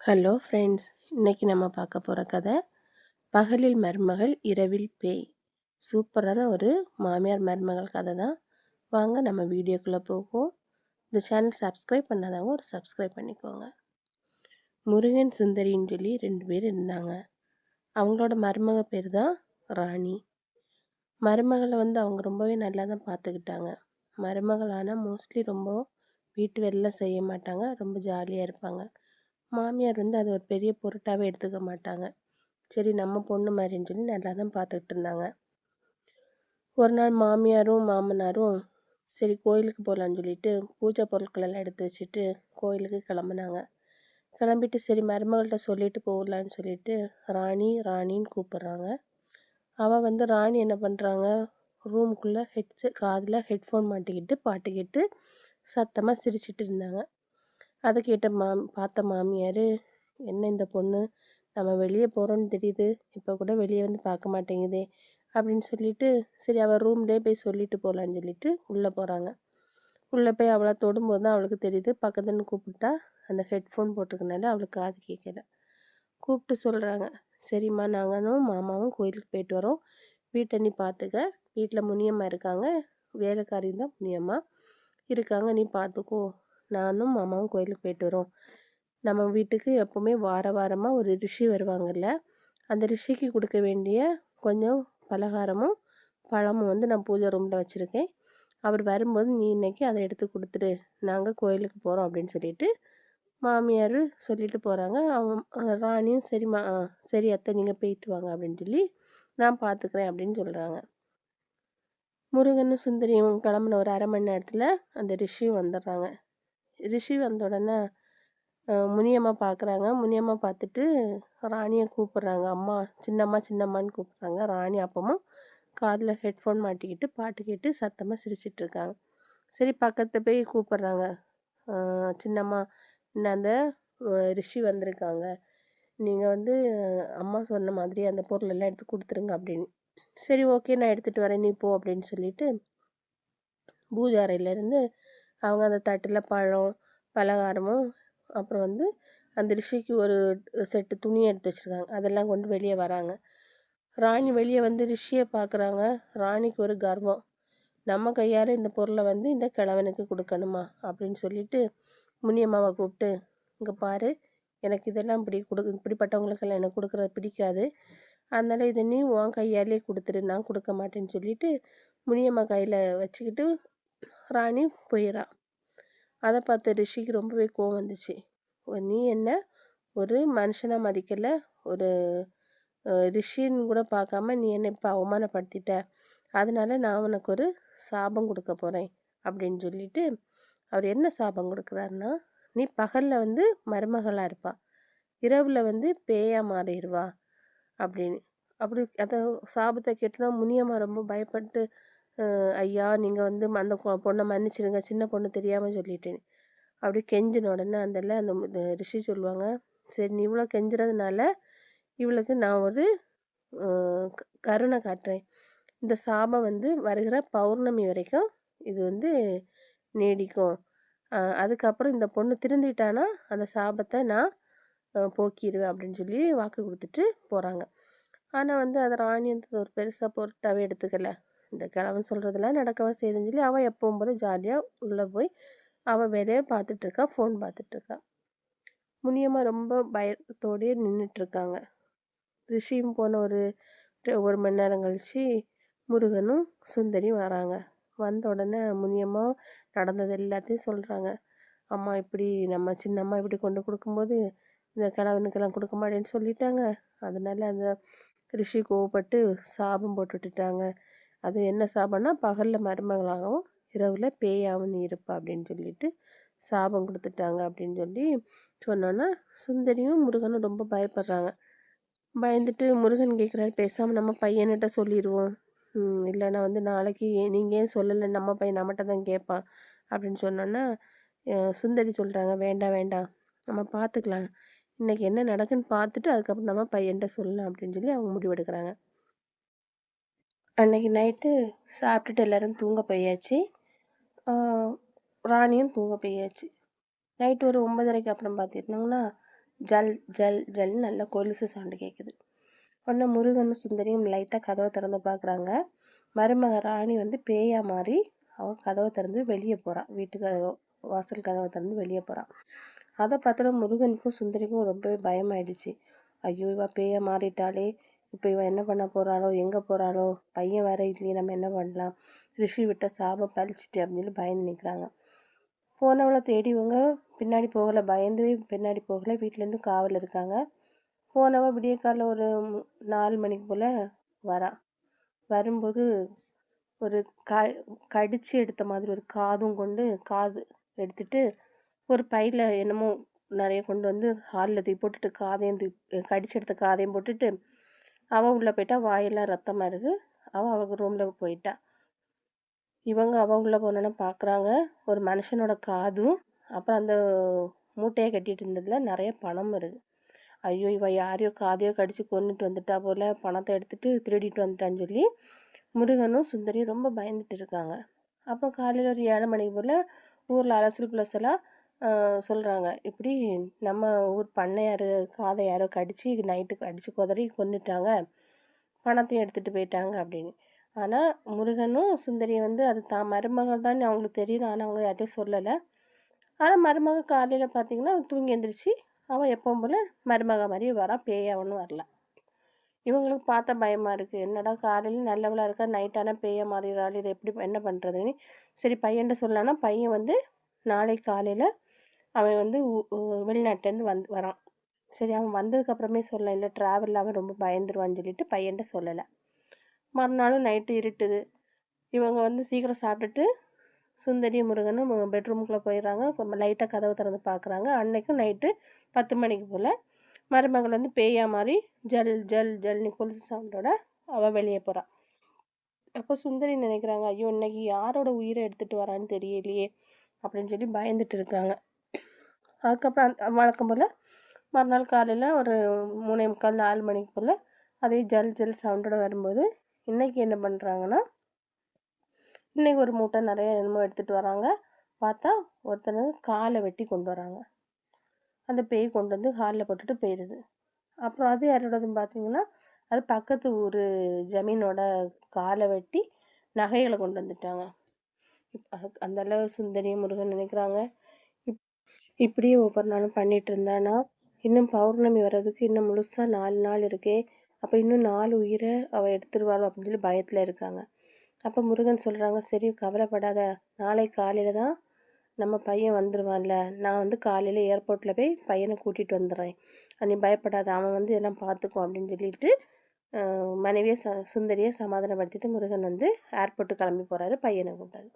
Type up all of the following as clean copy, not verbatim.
Hello friends, இன்னைக்கு நம்ம பார்க்க போகிற கதை பகலில் மருமகள் இரவில் பேய். சூப்பரான ஒரு மாமியார் மருமகள் கதை தான். வாங்க நம்ம வீடியோக்குள்ளே போவோம். இந்த சேனல் சப்ஸ்கிரைப் பண்ணாதவங்க ஒரு சப்ஸ்கிரைப் பண்ணிக்கோங்க. முருகன் சுந்தரின்னு சொல்லி 2 பேர் இருந்தாங்க. அவங்களோட மருமக பேர் தான் ராணி. மருமகளை அவங்க ரொம்பவே நல்லா தான் பார்த்துக்கிட்டாங்க. மருமகள் ஆனால் மோஸ்ட்லி ரொம்ப வீட்டு வேலைலாம் செய்ய மாட்டாங்க, ரொம்ப ஜாலியாக இருப்பாங்க. மாமியார் அது ஒரு பெரிய பொருட்டாகவே எடுத்துக்க மாட்டாங்க. சரி நம்ம பொண்ணு மாதிரின்னு சொல்லி நல்லா தான் பார்த்துக்கிட்டு இருந்தாங்க. ஒரு நாள் மாமியாரும் மாமனாரும் சரி கோயிலுக்கு போகலான்னு சொல்லிட்டு பூஜை பொருட்களெல்லாம் எடுத்து வச்சுட்டு கோயிலுக்கு கிளம்புனாங்க. கிளம்பிட்டு சரி மருமகள்கிட்ட சொல்லிட்டு போகலான்னு சொல்லிட்டு ராணின்னு கூப்பிட்றாங்க. அவள் ராணி என்ன பண்ணுறாங்க, ரூமுக்குள்ளே காதில் ஹெட்ஃபோன் மாட்டிக்கிட்டு பாட்டு கேட்டு சத்தமாக சிரிச்சிட்டு இருந்தாங்க. அதை கேட்ட பார்த்த மாமியார், என்ன இந்த பொண்ணு நம்ம வெளியே போகிறோன்னு தெரியுது, இப்போ கூட வெளியே பார்க்க மாட்டேங்குதே அப்படின்னு சொல்லிட்டு சரி அவள் ரூம்லேயே போய் சொல்லிட்டு போகலான்னு சொல்லிட்டு உள்ளே போகிறாங்க. உள்ளே போய் அவளை தொடும்போது தான் அவளுக்கு தெரியுது, பக்கத்துன்னு கூப்பிட்டா அந்த ஹெட்ஃபோன் போட்டிருக்கனால அவளுக்கு காது கேட்கல. கூப்பிட்டு சொல்கிறாங்க, சரிம்மா நாங்களும் மாமாவும் கோயிலுக்கு போயிட்டு வரோம், வீட்டை நீ பார்த்துக்க, வீட்டில் முனியம்மா இருக்காங்க, வேலைக்காரியும் தான் முனியம்மா இருக்காங்க, நீ பார்த்துக்கோ, நானும் மாமாவும் கோயிலுக்கு போயிட்டு வரோம். நம்ம வீட்டுக்கு எப்போவுமே வாரமாக ஒரு ரிஷி வருவாங்கல்ல, அந்த ரிஷிக்கு கொடுக்க வேண்டிய கொஞ்சம் பலகாரமும் பழமும் நான் பூஜை ரூமில் வச்சுருக்கேன். அவர் வரும்போது நீ இன்னைக்கு அதை எடுத்து கொடுத்துடு, நாங்கள் கோயிலுக்கு போகிறோம் அப்படின்னு சொல்லிட்டு மாமியார் சொல்லிட்டு போகிறாங்க. ராணியும் சரிம்மா சரி அத்தை நீங்கள் போயிட்டு வாங்க அப்படின்னு சொல்லி நான் பார்த்துக்கிறேன் அப்படின்னு சொல்கிறாங்க. முருகனும் சுந்தரியும் கிளம்புன ஒரு 1/2 மணி நேரத்தில் அந்த ரிஷியும் வந்துடுறாங்க. ரிஷி வந்த உடனே முனியம்மா பார்க்குறாங்க. முனியம்மா பார்த்துட்டு ராணியை கூப்பிட்றாங்க, அம்மா சின்னம்மான்னு கூப்பிட்றாங்க. ராணி அப்பவும் காதில் ஹெட்ஃபோன் மாட்டிக்கிட்டு பாட்டு கேட்டு சத்தமாக சிரிச்சிட்ருக்காங்க. சரி பக்கத்தில் போய் கூப்பிட்றாங்க, சின்னம்மா இன்னும் அந்த ரிஷி வந்திருக்காங்க, நீங்கள் அம்மா சொன்ன மாதிரி அந்த பொருளெல்லாம் எடுத்து கொடுத்துருங்க அப்படின்னு. சரி ஓகே நான் எடுத்துகிட்டு வரேன், நீ போ அப்படின்னு சொல்லிட்டு பூஜை அறையிலேருந்து அவங்க அந்த தட்டில் பழம் பலகாரமும் அப்புறம் அந்த ரிஷிக்கு ஒரு செட்டு துணி எடுத்து வச்சுருக்காங்க, அதெல்லாம் கொண்டு வெளியே வராங்க. ராணி வெளியே ரிஷியை பார்க்குறாங்க. ராணிக்கு ஒரு கர்வம், நம்ம கையால் இந்த பொருளை இந்த கிழவனுக்கு கொடுக்கணுமா அப்படின்னு சொல்லிட்டு முனியம்மாவை கூப்பிட்டு, இங்கே பாரு, எனக்கு இதெல்லாம் இப்படிப்பட்டவங்களுக்கெல்லாம் எனக்கு கொடுக்குறது பிடிக்காது, அதனால் இதை நீ உன் கையாலே கொடுத்துரு, நான் கொடுக்க மாட்டேன்னு சொல்லிட்டு முனியம்மா கையில் வச்சுக்கிட்டு ராணி போயிடறா. அதை பார்த்து ரிஷிக்கு ரொம்பவே கோவம் வந்துச்சு. நீ என்ன ஒரு மனுஷனாக மதிக்கலை, ஒரு ரிஷின்னு கூட பார்க்காம நீ என்னை இப்போ அவமானப்படுத்திட்ட, அதனால நான் உனக்கு ஒரு சாபம் கொடுக்க போகிறேன் அப்படின்னு சொல்லிட்டு அவர் என்ன சாபம் கொடுக்குறாருன்னா, நீ பகலில் மருமகளாக இருப்பா, இரவில் பேயா மாறிடுவா அப்படின்னு. அப்படி அதை சாபத்தை கேட்டோன்னா முனியம்மா ரொம்ப பயப்பட்டு, ஐயா நீங்கள் அந்த பொண்ணை மன்னிச்சிடுங்க, சின்ன பொண்ணு தெரியாமல் சொல்லிட்டேன் அப்படி கெஞ்சின உடனே அந்த ரிஷி சொல்லுவாங்க, சரி நீ இவ்வளோ கெஞ்சுறதுனால இவளுக்கு நான் ஒரு கருணை காட்டுறேன், இந்த சாபம் வருகிற பௌர்ணமி வரைக்கும் இது நீடிக்கும், அதுக்கப்புறம் இந்த பொண்ணு திருந்திட்டானா அந்த சாபத்தை நான் போக்கிடுவேன் அப்படின்னு சொல்லி வாக்கு கொடுத்துட்டு போகிறாங்க. ஆனால் அதை ராணி ஒரு பெருசாக பொருட்டாகவே எடுத்துக்கலை. இந்த கிழவன் சொல்கிறதெல்லாம் நடக்கவா செய்யுதுன்னு சொல்லி அவள் எப்பவும் போல ஜாலியாக உள்ளே போய் அவள் வேலையை பார்த்துட்ருக்கா, ஃபோன் பார்த்துட்ருக்கா. முனியம்மா ரொம்ப பயத்தோடையே நின்றுட்டுருக்காங்க. ரிஷியும் போன ஒரு 1 மணி நேரம் கழித்து முருகனும் சுந்தரியும் வராங்க. வந்த உடனே முனியம்மா நடந்தது எல்லாத்தையும் சொல்கிறாங்க. அம்மா இப்படி நம்ம சின்னம்மா இப்படி கொண்டு கொடுக்கும்போது இந்த கிழவனுக்கெல்லாம் கொடுக்க மாட்டேன்னு சொல்லிட்டாங்க, அதனால அந்த ரிஷி கோவப்பட்டு சாபம் போட்டு விட்டுட்டாங்க, அது என்ன சாபம்னா பகலில் மருமகளாகவும் இரவில் பேயாகவும் நீ இருப்பா அப்படின்னு சொல்லிட்டு சாபம் கொடுத்துட்டாங்க அப்படின்னு சொல்லி சொன்னோன்னா சுந்தரியும் முருகனும் ரொம்ப பயப்படுறாங்க. பயந்துட்டு முருகன் கேட்குறாரு, பேசாமல் நம்ம பையன்கிட்ட சொல்லிடுவோம், இல்லைன்னா நாளைக்கு நீங்கள் ஏன் சொல்லலை, நம்ம பையன் நம்மகிட்ட தான் கேட்பான் அப்படின்னு சொன்னோன்னா சுந்தரி சொல்கிறாங்க, வேண்டாம் வேண்டாம் நம்ம பார்த்துக்கலாம், இன்றைக்கி என்ன நடக்குன்னு பார்த்துட்டு அதுக்கப்புறம் நம்ம பையன்கிட்ட சொல்லலாம் அப்படின்னு சொல்லி அவங்க முடிவெடுக்கிறாங்க. அன்றைக்கி நைட்டு சாப்பிட்டுட்டு எல்லோரும் தூங்க போயாச்சு. ராணியும் தூங்க போயாச்சு. நைட்டு ஒரு 9:30க்கு அப்புறம் பார்த்துக்கிட்டிங்கன்னா ஜல் ஜல் ஜல்னு நல்லா கொலுசு சவுண்டு கேட்குது. உடனே முருகனும் சுந்தரியும் லைட்டாக கதவை திறந்து பார்க்குறாங்க. மருமக ராணி வந்து பேயா மாறி அவள் கதவை திறந்து வெளியே போகிறான். வீட்டுக்கு வாசல் கதவை திறந்து வெளியே போகிறான். அதை பார்த்தோன்னா முருகனுக்கும் சுந்தரிக்கும் ரொம்பவே பயமாயிடுச்சு. ஐயோ, இவ பேயை மாறிட்டாளே, இப்போ இவ என்ன பண்ண போகிறாளோ, எங்கே போகிறாளோ, பையன் வேற இல்லையே, நம்ம என்ன பண்ணலாம், ரிஷி விட்ட சாபம் பழிச்சிட்டு அப்படின்னு சொல்லி பயந்து நிற்கிறாங்க. போனவளை தேடி இவங்க பின்னாடி போகலை, பயந்து பின்னாடி போகலை, வீட்டிலேருந்து காவல் இருக்காங்க. போனவ விடிய காலைல ஒரு 4 மணிக்கு போல் வரும்போது ஒரு கடிச்சு எடுத்த மாதிரி ஒரு காதும் கொண்டு காது எடுத்துட்டு ஒரு பையில் என்னமோ நிறைய கொண்டு வந்து ஹாலில் தூக்கி போட்டுட்டு காதையும் கடிச்சு எடுத்த காதையும் போட்டுட்டு அவள் உள்ளே போயிட்டா. வாயெல்லாம் ரத்தமாக இருக்குது. அவள் ரூமில் போயிட்டா. இவங்க அவள் உள்ளே போனோன்னு பார்க்குறாங்க, ஒரு மனுஷனோட காதும் அப்புறம் அந்த மூட்டையை கட்டிகிட்டு இருந்ததில் நிறைய பணம் இருக்குது. ஐயோ, இவ யாரையோ காதையோ கடித்து கொண்டுட்டு வந்துட்டா போல், பணத்தை எடுத்துகிட்டு திருடிட்டு வந்துட்டான்னு சொல்லி முருகனும் சுந்தரியும் ரொம்ப பயந்துட்டு இருக்காங்க. அப்போ காலையில் ஒரு 7 மணிக்கு போல் ஊரில் அரசல் ப்ளஸ் எல்லாம் சொல்கிறாங்க, இப்படி நம்ம ஊர் பண்ணையார் காதை யாரோ கடித்து நைட்டுக்கு அடித்து குதறி கொண்டுட்டாங்க, பணத்தையும் எடுத்துகிட்டு போயிட்டாங்க அப்படின்னு. ஆனால் முருகனும் சுந்தரியை வந்து அது தான் மருமகள் தான் அவங்களுக்கு தெரியுது. ஆனால் அவங்க யார்ட்டையும் சொல்லலை. ஆனால் மருமக காலையில் பார்த்திங்கன்னா தூங்கி எழுந்திரிச்சு அவன் எப்பவும் போல் மருமக மாதிரி வரான், பேயாவனும் வரல. இவங்களுக்கு பார்த்தா பயமாக இருக்குது. என்னடா காலையில் நல்லவளாக இருக்கா, நைட்டானால் பேய மாறிடுறாள், இதை எப்படி என்ன பண்ணுறதுன்னு சரி பையன்கிட்ட சொல்லலான்னா பையன் வந்து நாளைக்கு காலையில் அவன் வந்து வெளிநாட்டிலேருந்து வரான். சரி, அவன் வந்ததுக்கப்புறமே சொல்லலாம், இல்லை ட்ராவலில் அவன் ரொம்ப பயந்துருவான்னு சொல்லிட்டு பையன்கிட்ட சொல்லலை. மறுநாளும் நைட்டு இருட்டுது. இவங்க வந்து சீக்கிரம் சாப்பிட்டுட்டு சுந்தரி முருகனும் பெட்ரூமுக்குள்ளே போயிடுறாங்க. லைட்டாக கதவை திறந்து பார்க்குறாங்க. அன்னைக்கும் நைட்டு 10 மணிக்கு போல் மருமகள் வந்து பேயா மாதிரி ஜல் ஜல் ஜல்னு கொலுசு சவுண்டோட அவள் வெளியே போகிறாள். அப்போ சுந்தரி நினைக்கிறாங்க, ஐயோ இன்னைக்கு யாரோட உயிரை எடுத்துகிட்டு வரான்னு தெரியலையே அப்படின்னு சொல்லி பயந்துட்டு இருக்காங்க. அதுக்கப்புறம் வழக்கம் போல் மறுநாள் காலையில் ஒரு 3:45 4 மணிக்கு போல் அதே ஜல் ஜல் சவுண்டோட வரும்போது இன்றைக்கி என்ன பண்ணுறாங்கன்னா, இன்றைக்கி ஒரு மூட்டை நிறைய என்னமோ எடுத்துகிட்டு வராங்க. பார்த்தா ஒருத்தனை காலை வெட்டி கொண்டு வராங்க. அந்த பேய் கொண்டு வந்து ஹாலில் போட்டுட்டு போயிடுது. அப்புறம் அது யாரோடதுன்னு பார்த்தீங்கன்னா, அது பக்கத்து ஊர் ஜமீனோட காலை வெட்டி நகைகளை கொண்டு வந்துட்டாங்க. அந்த அளவு சுந்தரி முருகன் நினைக்கிறாங்க, இப்படியே ஒவ்வொரு நாளும் பண்ணிகிட்டு இருந்தானா இன்னும் பௌர்ணமி வர்றதுக்கு இன்னும் முழுசாக 4 நாள் இருக்கே, அப்போ இன்னும் 4 உயிரை அவள் எடுத்துருவாளோ அப்படின்னு சொல்லி பயத்தில் இருக்காங்க. அப்போ முருகன் சொல்கிறாங்க, சரி கவலைப்படாத, நாளை காலையில் தான் நம்ம பையன் வந்துடுவான்ல, நான் வந்து காலையில் ஏர்போர்ட்டில் போய் பையனை கூட்டிகிட்டு வந்துடுறேன், நீ பயப்படாத, அவன் வந்து எல்லாம் பார்த்துக்குவோம் அப்படின்னு சொல்லிட்டு மனைவியை சுந்தரியை சமாதானப்படுத்திட்டு முருகன் வந்து ஏர்போர்ட்டு கிளம்பி போகிறாரு. பையனை கூப்பிட்டாரு.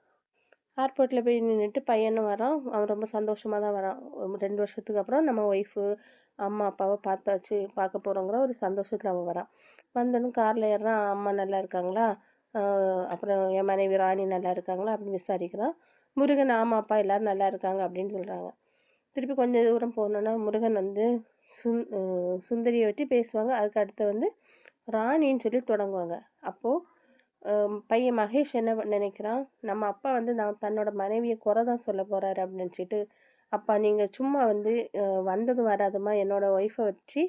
ஏர்போர்ட்டில் போய் நின்றுட்டு பையனும் வரான். அவன் ரொம்ப சந்தோஷமாக தான் வரான். 2 வருஷத்துக்கு அப்புறம் நம்ம ஒய்ஃபு அம்மா அப்பாவை பார்க்க போகிறோங்கிற ஒரு சந்தோஷத்தில் அவன் வரான். வந்தோன்னு காரில் ஏறான். அம்மா நல்லா இருக்காங்களா, அப்புறம் என் மனைவி ராணி நல்லா இருக்காங்களா அப்படின்னு விசாரிக்கிறான். முருகன் ஆமாம் அப்பா எல்லோரும் நல்லா இருக்காங்க அப்படின்னு சொல்கிறாங்க. திருப்பி கொஞ்சம் தூரம் போனோன்னா முருகன் வந்து சுந்தரியை வச்சு பேசுவாங்க. அதுக்கு அடுத்து வந்து ராணின்னு சொல்லி தொடங்குவாங்க. அப்போது பையன் மகேஷ் என்ன நினைக்கிறான், நம்ம அப்பா வந்து தன்னோட மனைவியை குறை தான் சொல்ல போகிறாரு அப்படின்னு நினச்சிட்டு, அப்பா நீங்கள் சும்மா வந்து வந்ததும் வராதுமா என்னோடய ஒய்ஃபை வச்சு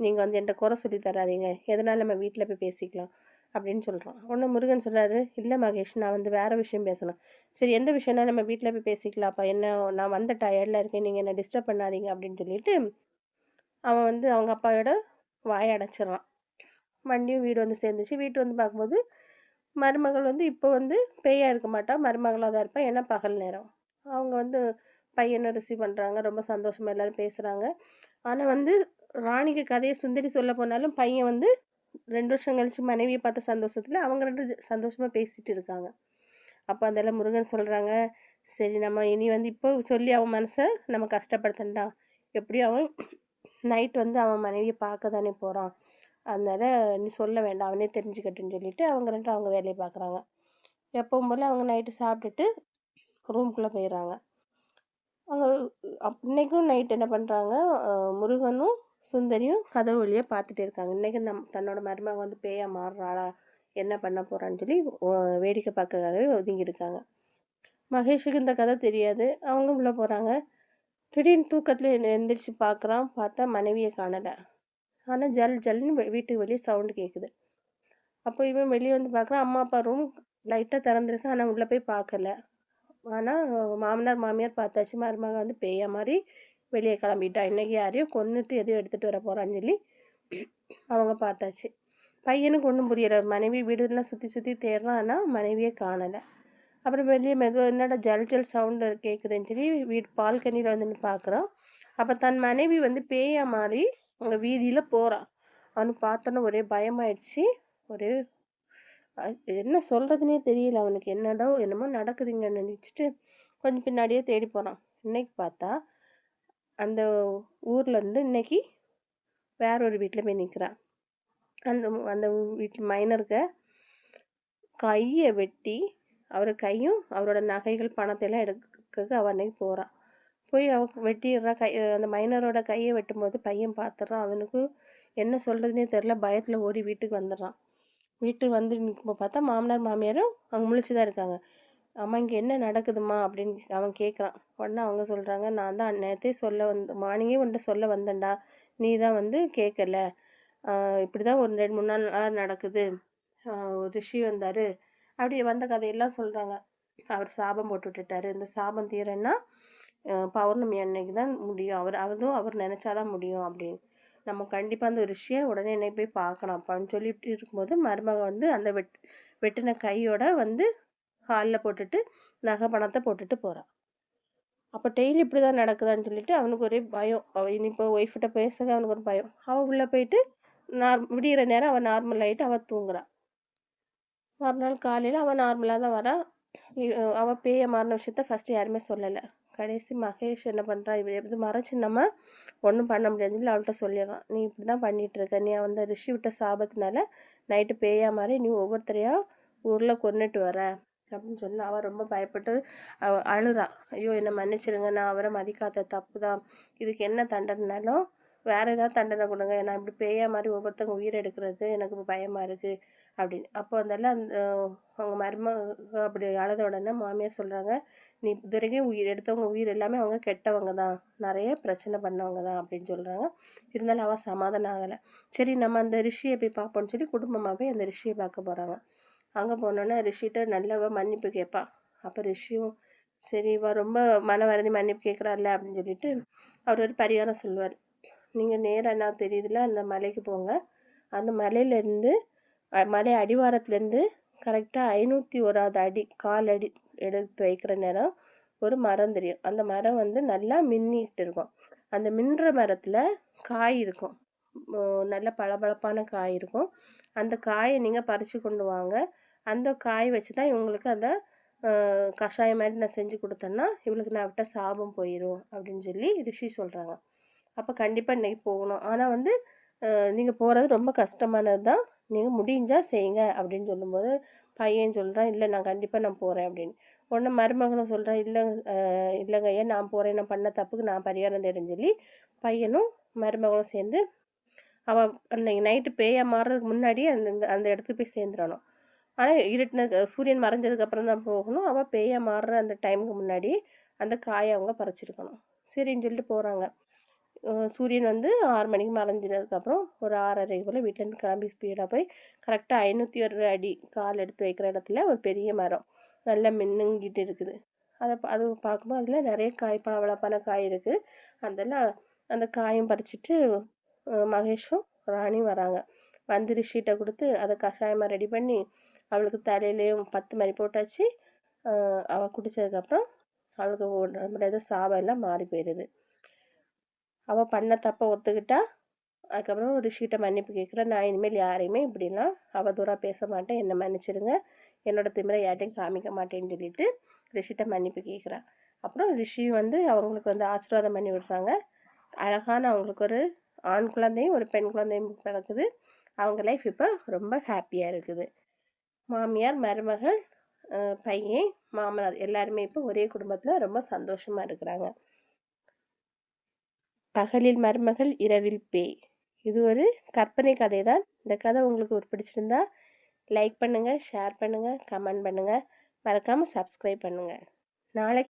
நீங்கள் வந்து என்கிட்ட குறை சொல்லி தராதீங்க, எதனால நம்ம வீட்டில் போய் பேசிக்கலாம் அப்படின்னு சொல்கிறான். உடனே முருகன் சொல்கிறாரு, இல்லை மகேஷ், நான் வந்து வேறு விஷயம் பேசணும். சரி, எந்த விஷயம்னா நம்ம வீட்டில் போய் பேசிக்கலாம்ப்பா, என்ன நான் வந்த டயர்டில் இருக்கேன், நீங்கள் என்னை டிஸ்டர்ப் பண்ணாதீங்க அப்படின்னு சொல்லிட்டு அவன் வந்து அவங்க அப்பாவோட வாயை அடைச்சிட்றான். வண்டியும் வீடு வந்து சேர்ந்துச்சு. வீட்டு வந்து பார்க்கும்போது மருமகள் வந்து இப்போ வந்து பேயாக இருக்க மாட்டா, மருமகளாக தான் இருப்பா. ஏன்னா பகல் நேரம். அவங்க வந்து பையனை ரிசீவ் பண்ணுறாங்க. ரொம்ப சந்தோஷமாக எல்லோரும் பேசுகிறாங்க. ஆனால் வந்து ராணிக்கு கதையை சுந்தரி சொல்ல போனாலும் பையன் வந்து 2 வருஷம் கழித்து மனைவியை பார்த்த சந்தோஷத்தில் அவங்க 2 சந்தோஷமாக பேசிகிட்டு இருக்காங்க. அப்போ அதெல்லாம் முருகன் சொல்கிறாங்க, சரி நம்ம இனி வந்து இப்போ சொல்லி அவன் மனசை நம்ம கஷ்டப்படுத்தண்டா, எப்படியும் அவன் நைட் வந்து அவன் மனைவியை பார்க்க தானே போகிறான், அதனால் நீ சொல்ல வேண்டாம், அவனே தெரிஞ்சுக்கட்டுன்னு சொல்லிவிட்டு அவங்க 2 அவங்க வேலையை பார்க்குறாங்க. எப்பவும் போல் அவங்க நைட்டு சாப்பிட்டுட்டு ரூம்குள்ளே போயிடுறாங்க. அவங்க இன்றைக்கும் நைட் என்ன பண்ணுறாங்க, முருகனும் சுந்தரியும் கதவு வழியாக பார்த்துட்டு இருக்காங்க. இன்றைக்கி தன்னோட மருமக வந்து பேயா மாறுறாளா, என்ன பண்ண போகிறான்னு சொல்லி வேடிக்கை பார்க்கறதுக்காகவே ஒதுங்கியிருக்காங்க. மகேஷுக்கு இந்த கதை தெரியாது. அவங்க உள்ளே போகிறாங்க. திடீர்னு தூக்கத்தில் எழுந்திரிச்சு பார்க்குறான். பார்த்தா மனைவியை காணலை. ஆனால் ஜல் ஜல்னு வீட்டுக்கு வெளியே சவுண்டு கேட்குது. அப்போ இவன் வெளியே வந்து பார்க்குறான். அம்மா அப்பா ரூம் லைட்டாக திறந்துருக்கு. ஆனால் உள்ளே போய் பார்க்கல. ஆனால் மாமனார் மாமியார் பார்த்தாச்சு. மருமக வந்து பேயா மாதிரி வெளியே கிளம்பிட்டா. இன்றைக்கி யாரையும் கொன்னுட்டு எதையும் எடுத்துகிட்டு வர போகிறான்னு சொல்லி அவங்க பார்த்தாச்சு. பையனுக்கு ஒன்றும் புரியலை. மனைவி வீடுலாம் சுற்றி சுற்றி தேடுறான். ஆனால் மனைவியே காணலை. அப்புறம் வெளியே மெதுவாக என்னடா ஜல் ஜல் சவுண்டு கேட்குதுன்னு சொல்லி வீட்டு பால்கனியில் வந்து பார்க்குறான். அப்போ தன் மனைவி வந்து பேயா மாதிரி அங்கே வீதியில் போகிறான். அவனுக்கு பார்த்தோன்னே ஒரே பயமாயிடுச்சு. ஒரு என்ன சொல்கிறதுனே தெரியல அவனுக்கு. என்னமோ நடக்குதுங்கன்னு நினச்சிட்டு கொஞ்சம் பின்னாடியே தேடி போகிறான். இன்னைக்கு பார்த்தா அந்த ஊர்லேருந்து இன்னைக்கு வேற ஒரு வீட்டில் போய் நிற்கிறான். அந்த அந்த வீட்டு மைனருக்கு கையை வெட்டி அவர் கையும் அவரோட நகைகள் பணத்தையெல்லாம் எடுக்க அவ அன்னைக்கு போகிறான். போய் அவ வெட்டிடுறா. அந்த மைனரோட கையை வெட்டும்போது பையன் பார்த்துட்றான். அவனுக்கு என்ன சொல்கிறதுனே தெரில. பயத்தில் ஓடி வீட்டுக்கு வந்துடுறான். வீட்டுக்கு வந்து நிற்கும்போது பார்த்தா மாமனார் மாமியாரும் அங்கே முழிச்சு தான் இருக்காங்க. அம்மா இங்கே என்ன நடக்குதுமா அப்படின்னு அவன் கேட்குறான். உடனே அவங்க சொல்கிறாங்க, நான் தான் நேற்றே மார்னிங்கே உன்ட்ட சொல்ல வந்தேன்டா, நீ தான் வந்து கேட்கல. இப்படி தான் ஒரு 2-3 நாள் நடக்குது. ரிஷி வந்தார் அப்படி வந்த கதையெல்லாம் சொல்கிறாங்க. அவர் சாபம் போட்டு விட்டுட்டாரு. இந்த சாபம் தீரன்னா பௌர்ணமி அன்னைக்கு தான் முடியும். அவர் நினச்சாதான் முடியும் அப்படின்னு. நம்ம கண்டிப்பாக அந்த ரிஷியை உடனே என்னை போய் பார்க்கணும் அப்படின்னு சொல்லிட்டு இருக்கும்போது மருமக வந்து அந்த வெட்டின கையோட வந்து ஹாலில் போட்டுட்டு நகை பணத்தை போட்டுட்டு போகிறான். அப்போ டெய்லி இப்படி தான் நடக்குதான்னு சொல்லிட்டு அவனுக்கு ஒரே பயம். இப்போ ஒய்ஃப்கிட்ட பேசுக அவனுக்கு ஒரு பயம். அவள் உள்ளே போயிட்டு விடிகிற நேரம் அவள் நார்மல் ஆகிட்டு அவள் தூங்குறான். மறுநாள் காலையில் அவள் நார்மலாக தான் வரா. அவள் பேய மாறின விஷயத்த ஃபஸ்ட்டு யாருமே சொல்லலை. கடைசி மகேஷ் என்ன பண்ணுறான், இது மறைச்சி நம்ம ஒன்றும் பண்ண முடியாதுன்னு சொல்லி அவள்கிட்ட சொல்லிடுறான். நீ இப்படி தான் பண்ணிகிட்ருக்க. நீ அந்த ரிஷி விட்ட சாபத்தினால நைட்டு பேயா மாதிரி நீ ஒவ்வொருத்தரையாக ஊரில் கொன்னுட்டு வர அப்படின்னு சொன்னால் அவள் ரொம்ப பயப்பட்டு அழுறா. ஐயோ என்னை மன்னிச்சிடுங்க, நான் அவரை மதிக்காத தப்பு தான். இதுக்கு என்ன தண்டனைனாலும் வேறு ஏதாவது தண்டனை கொடுங்க. நான் இப்படி பேயா மாதிரி ஒவ்வொருத்தவங்க உயிர் எடுக்கிறது எனக்கு பயமாக இருக்குது அப்படின்னு. அப்போ அதெல்லாம் அவங்க மருமக அப்படி அழுத உடனே மாமியார் சொல்கிறாங்க, நீ இதுவரைக்கும் எடுத்தவங்க உயிர் எல்லாமே அவங்க கெட்டவங்க தான், நிறைய பிரச்சனை பண்ணவங்க தான் அப்படின்னு சொல்கிறாங்க. இருந்தாலும் அவள் சமாதானம் ஆகலை. சரி நம்ம அந்த ரிஷியை போய் பார்ப்போம்னு சொல்லி குடும்பமாகவே அந்த ரிஷியை பார்க்க போகிறாங்க. அங்கே போனோன்னே ரிஷிகிட்ட நல்லவ மன்னிப்பு கேட்பா. அப்போ ரிஷியும் சரி இவ ரொம்ப மன வருந்தி மன்னிப்பு கேட்குறாள்ல அப்படின்னு சொல்லிட்டு அவர் ஒரு பரிகாரம் சொல்லுவார். நீங்கள் நேராக என்ன தெரியுதுல அந்த மலைக்கு போங்க. அந்த மலையிலேருந்து மலை அடிவாரத்துலேருந்து கரெக்டாக 501 அடி கால் அடி எடுத்து வைக்கிற நேரம் ஒரு மரம் தெரியும். அந்த மரம் வந்து நல்லா மின்னிட்டு இருக்கும். அந்த மின்னுற மரத்தில் காய் இருக்கும். நல்ல பளபளப்பான காய் இருக்கும். அந்த காயை நீங்கள் பறித்து கொண்டு வாங்க. அந்த காய் வச்சு தான் இவங்களுக்கு அந்த கஷாயம் மாதிரி நான் செஞ்சு கொடுத்தேன்னா இவளுக்கு நான் விட்ட சாபம் போயிடும் அப்படின்னு சொல்லி ரிஷி சொல்கிறாங்க. அப்போ கண்டிப்பாக இன்றைக்கி போகணும். ஆனால் வந்து நீங்கள் போகிறது ரொம்ப கஷ்டமானது தான். நீங்கள் முடிஞ்சால் செய்யுங்க அப்படின்னு சொல்லும்போது பையன் சொல்கிறான், இல்லை நான் கண்டிப்பாக நான் போகிறேன் அப்படின்னு. உடனே மருமகனும் சொல்கிறான், இல்லைங்க ஐயா நான் போகிறேன், நான் பண்ண தப்புக்கு நான் பரிகாரம் தேடுன்னு சொல்லி பையனும் மருமகனும் சேர்ந்து அவள் அன்னைக்கு நைட்டு பேயா மாறுறதுக்கு முன்னாடியே அந்த இடத்துக்கு போய் சேர்ந்துடணும். ஆனால் இருட்டின சூரியன் மறைஞ்சதுக்கப்புறம் தான் போகணும். அவள் பேயா மாறுற அந்த டைமுக்கு முன்னாடி அந்த காயை அவங்க பறிச்சிருக்கணும். சரின்னு சொல்லிட்டு போகிறாங்க. சூரியன் வந்து 6 மணிக்கு மறைஞ்சதுக்கப்புறம் ஒரு 6:30 போல் வீட்டிலேருந்து கிளம்பி ஸ்பீடாக போய் கரெக்டாக 501 அடி கால் எடுத்து வைக்கிற இடத்துல ஒரு பெரிய மரம் நல்லா மின்னுங்கிட்டு இருக்குது. அது பார்க்கும்போது அதில் நிறைய காய் பளபளப்பான காய் இருக்குது. அதெல்லாம் அந்த காயும் பறிச்சிட்டு மகேஷும் ராணியும் வராங்க. வந்து ரிஷிகிட்ட கொடுத்து அதை கஷாயமாக ரெடி பண்ணி அவளுக்கு தலையிலையும் 10 மணி போட்டாச்சு. அவள் குடித்ததுக்கப்புறம் அவளுக்கு நம்மளோட ஏதோ சாபம் எல்லாம் மாறி போயிடுது. அவள் பண்ண தப்பை ஒத்துக்கிட்டா. அதுக்கப்புறம் ரிஷிகிட்ட மன்னிப்பு கேட்குறேன். நான் இனிமேல் யாரையுமே இப்படிலாம் அவதூறாக பேச மாட்டேன், என்னை மன்னிச்சிடுங்க, என்னோடய திமிரை யார்ட்டையும் காமிக்க மாட்டேன்னு சொல்லிட்டு ரிஷிகிட்ட மன்னிப்பு கேட்குறான். அப்புறம் ரிஷி வந்து அவங்களுக்கு வந்து ஆசீர்வாதம் பண்ணி விடுறாங்க. அழகான அவங்களுக்கு ஒரு ஆண் குழந்தையும் ஒரு பெண் குழந்தையும் பிறக்குது. அவங்க லைஃப் இப்போ ரொம்ப ஹாப்பியாக இருக்குது. மாமியார், மருமகள், பையன், மாமனார் எல்லாருமே இப்போ ஒரே குடும்பத்தில் ரொம்ப சந்தோஷமாக இருக்கிறாங்க. பகலில் மருமகள், இரவில் பேய். இது ஒரு கற்பனை கதை தான். இந்த கதை உங்களுக்கு பிடிச்சிருந்தா லைக் பண்ணுங்கள், ஷேர் பண்ணுங்கள், கமெண்ட் பண்ணுங்கள், மறக்காமல் சப்ஸ்கிரைப் பண்ணுங்கள். நாளைக்கு